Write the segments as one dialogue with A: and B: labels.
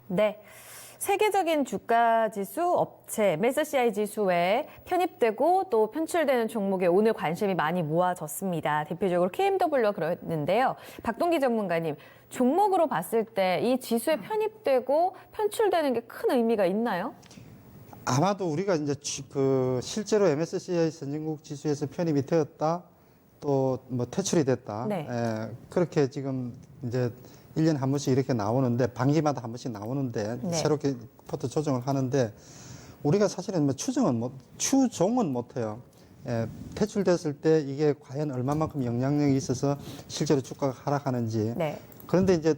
A: 네. 세계적인 주가 지수 업체 MSCI 지수에 편입되고 또 편출되는 종목에 오늘 관심이 많이 모아졌습니다. 대표적으로 KMW가 그랬는데요. 박동기 전문가님, 종목으로 봤을 때 이 지수에 편입되고 편출되는 게 큰 의미가 있나요?
B: 아마도 우리가 이제 실제로 MSCI 선진국 지수에서 편입이 되었다, 또 뭐 퇴출이 됐다.
A: 네.
B: 그렇게 지금 이제 1년에 한 번씩 이렇게 나오는데, 반기마다 한 번씩 나오는데,
A: 네.
B: 새롭게 포트 조정을 하는데, 우리가 사실은 뭐 추종은 못해요. 퇴출됐을 때 이게 과연 얼마만큼 영향력이 있어서 실제로 주가가 하락하는지.
A: 네.
B: 그런데 이제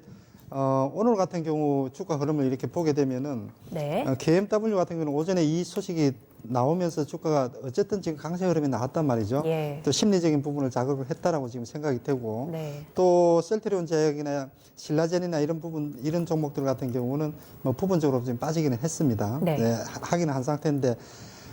B: 오늘 같은 경우 주가 흐름을 이렇게 보게 되면은
A: 네.
B: KMW 같은 경우는 오전에 이 소식이 나오면서 주가가 어쨌든 지금 강세 흐름이 나왔단 말이죠.
A: 예.
B: 또 심리적인 부분을 자극을 했다라고 지금 생각이 되고,
A: 네.
B: 또 셀트리온 제약이나 신라젠이나 이런 종목들 같은 경우는 뭐 부분적으로 지금 빠지기는 했습니다.
A: 네.
B: 하기는 한 상태인데,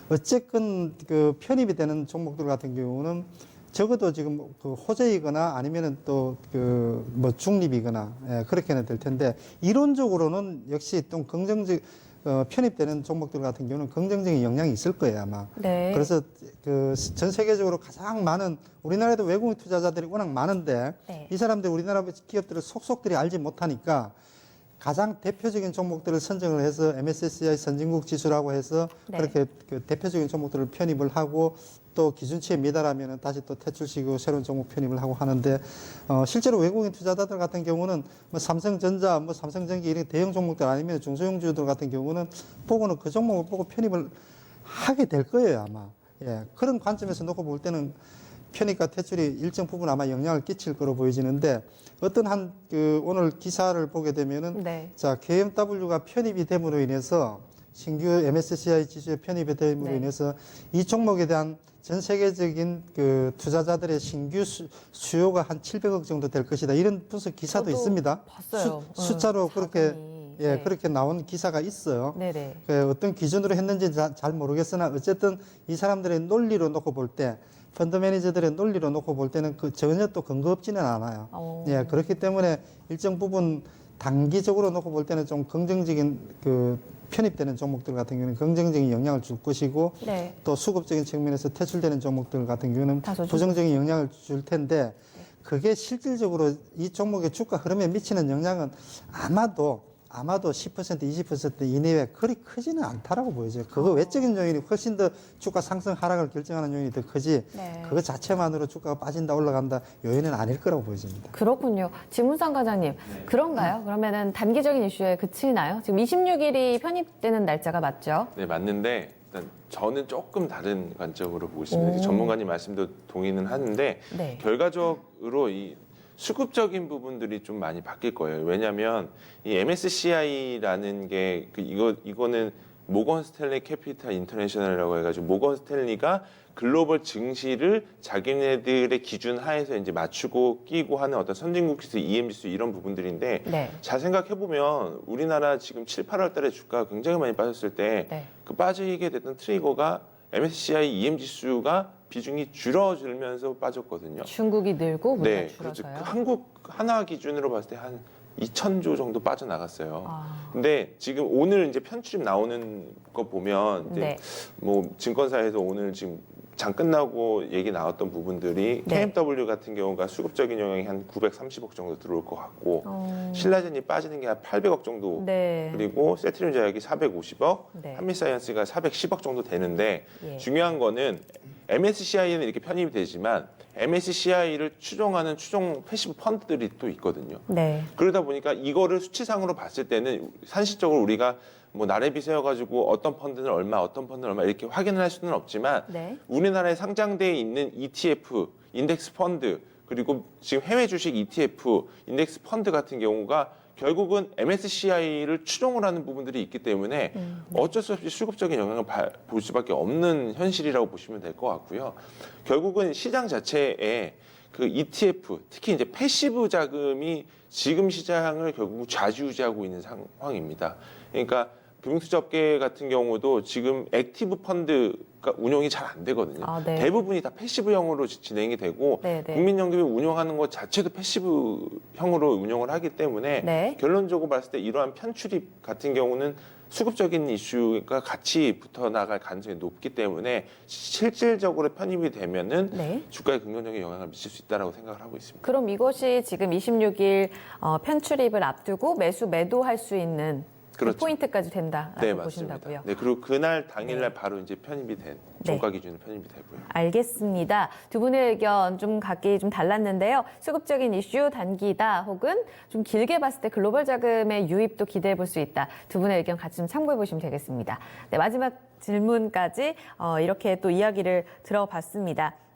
B: 어쨌건 그 편입이 되는 종목들 같은 경우는 적어도 지금 그 호재이거나 아니면은 또 그 뭐 중립이거나 그렇게는 될 텐데, 이론적으로는 역시 또 편입되는 종목들 같은 경우는 긍정적인 영향이 있을 거예요, 아마.
A: 네.
B: 그래서 그 전 세계적으로 가장 많은, 우리나라에도 외국인 투자자들이 워낙 많은데,
A: 네.
B: 이 사람들 우리나라 기업들을 속속들이 알지 못하니까 가장 대표적인 종목들을 선정을 해서 MSCI 선진국 지수라고 해서
A: 네.
B: 그렇게 그 대표적인 종목들을 편입을 하고, 또 기준치에 미달하면 다시 또 퇴출시키고 새로운 종목 편입을 하고 하는데, 실제로 외국인 투자자들 같은 경우는 뭐 삼성전자, 뭐 삼성전기 이런 대형 종목들 아니면 중소형주들 같은 경우는 보고는 그 종목을 보고 편입을 하게 될 거예요, 아마. 그런 관점에서 놓고 볼 때는 편입과 퇴출이 일정 부분 아마 영향을 끼칠 거로 보여지는데, 어떤 오늘 기사를 보게 되면은,
A: 네.
B: 자, KMW가 편입이 됨으로 인해서, 신규 MSCI 지수에 편입이 됨으로
A: 네.
B: 인해서 이 종목에 대한 전 세계적인 그 투자자들의 신규 수요가 한 700억 정도 될 것이다. 이런 분석 기사도
A: 저도
B: 있습니다.
A: 봤어요.
B: 숫자로 그렇게,
A: 자금이. 네.
B: 그렇게 나온 기사가 있어요.
A: 네네.
B: 어떤 기준으로 했는지 잘 모르겠으나, 어쨌든 이 사람들의 논리로 놓고 볼 때, 펀드 매니저들의 논리로 놓고 볼 때는 전혀 또 근거 없지는 않아요. 그렇기 때문에 일정 부분 단기적으로 놓고 볼 때는 좀 긍정적인 편입되는 종목들 같은 경우는 긍정적인 영향을 줄 것이고,
A: 네.
B: 또 수급적인 측면에서 퇴출되는 종목들 같은 경우는
A: 다소
B: 부정적인 영향을 줄 텐데, 그게 실질적으로 이 종목의 주가 흐름에 미치는 영향은 아마도 10%, 20% 이내에 그리 크지는 않다라고 보여져요. 그거 외적인 요인이 훨씬 더 주가 상승 하락을 결정하는 요인이 더 크지,
A: 네.
B: 그거 자체만으로 주가가 빠진다 올라간다 요인은 아닐 거라고 보여집니다.
A: 그렇군요. 지문상 과장님, 그런가요? 그러면은 단기적인 이슈에 그치나요? 지금 26일이 편입되는 날짜가 맞죠?
C: 네, 맞는데 일단 저는 조금 다른 관점으로 보고 있습니다. 전문가님 말씀도 동의는 하는데
A: 네.
C: 결과적으로 이 수급적인 부분들이 좀 많이 바뀔 거예요. 왜냐하면 이 MSCI라는 게 이거는 모건 스탠리 캐피탈 인터내셔널이라고 해가지고 모건 스탠리가 글로벌 증시를 자기네들의 기준 하에서 이제 맞추고 끼고 하는 어떤 선진국 지수, EM 지수 이런 부분들인데,
A: 네.
C: 잘 생각해 보면 우리나라 지금 7, 8월 달에 주가가 굉장히 많이 빠졌을 때
A: 네.
C: 그 빠지게 됐던 트리거가 MSCI EM 지수가 비중이 줄어들면서 빠졌거든요.
A: 중국이 늘고 우리가
C: 네, 그렇죠.
A: 줄어서요.
C: 한국 하나 기준으로 봤을 때 한 2,000조 정도 빠져나갔어요.
A: 아.
C: 근데 지금 오늘 이제 편출입 나오는 거 보면 이제
A: 네.
C: 뭐 증권사에서 오늘 지금 장 끝나고 얘기 나왔던 부분들이
A: 네.
C: KMW 같은 경우가 수급적인 영향이 한 930억 정도 들어올 것 같고, 신라젠이 빠지는 게 한 800억 정도,
A: 네.
C: 그리고 셀트리온 제약이 450억,
A: 네.
C: 한미사이언스가 410억 정도 되는데,
A: 예.
C: 중요한 거는 MSCI에는 이렇게 편입이 되지만 MSCI를 추종하는 추종 패시브 펀드들이 또 있거든요.
A: 네.
C: 그러다 보니까 이거를 수치상으로 봤을 때는 산실적으로 우리가 뭐 나래비 세워가지고 어떤 펀드는 얼마, 어떤 펀드는 얼마 이렇게 확인을 할 수는 없지만,
A: 네.
C: 우리나라에 상장되어 있는 ETF, 인덱스 펀드, 그리고 지금 해외 주식 ETF, 인덱스 펀드 같은 경우가 결국은 MSCI를 추종을 하는 부분들이 있기 때문에 어쩔 수 없이 수급적인 영향을 볼 수밖에 없는 현실이라고 보시면 될 것 같고요. 결국은 시장 자체에 그 ETF, 특히 이제 패시브 자금이 지금 시장을 결국 좌지우지하고 있는 상황입니다. 그러니까 금융투자업계 같은 경우도 지금 액티브 펀드가 운용이 잘 안 되거든요.
A: 아, 네.
C: 대부분이 다 패시브형으로 진행이 되고
A: 네, 네.
C: 국민연금이 운용하는 것 자체도 패시브형으로 운용을 하기 때문에
A: 네.
C: 결론적으로 봤을 때 이러한 편출입 같은 경우는 수급적인 이슈가 같이 붙어 나갈 가능성이 높기 때문에 실질적으로 편입이 되면은
A: 네.
C: 주가에 긍정적인 영향을 미칠 수 있다라고 생각을 하고 있습니다.
A: 그럼 이것이 지금 26일 편출입을 앞두고 매도할 수 있는 그
C: 그렇죠.
A: 포인트까지 된다라고
C: 네,
A: 보신다고요?
C: 맞습니다. 네, 그리고 그날 당일날
A: 네.
C: 바로 이제 편입이 된
A: 네.
C: 종가 기준으로 편입이 되고요.
A: 알겠습니다. 두 분의 의견 좀 각기 좀 달랐는데요. 수급적인 이슈 단기다 혹은 좀 길게 봤을 때 글로벌 자금의 유입도 기대해 볼 수 있다. 두 분의 의견 같이 좀 참고해 보시면 되겠습니다. 네, 마지막 질문까지 이렇게 또 이야기를 들어봤습니다.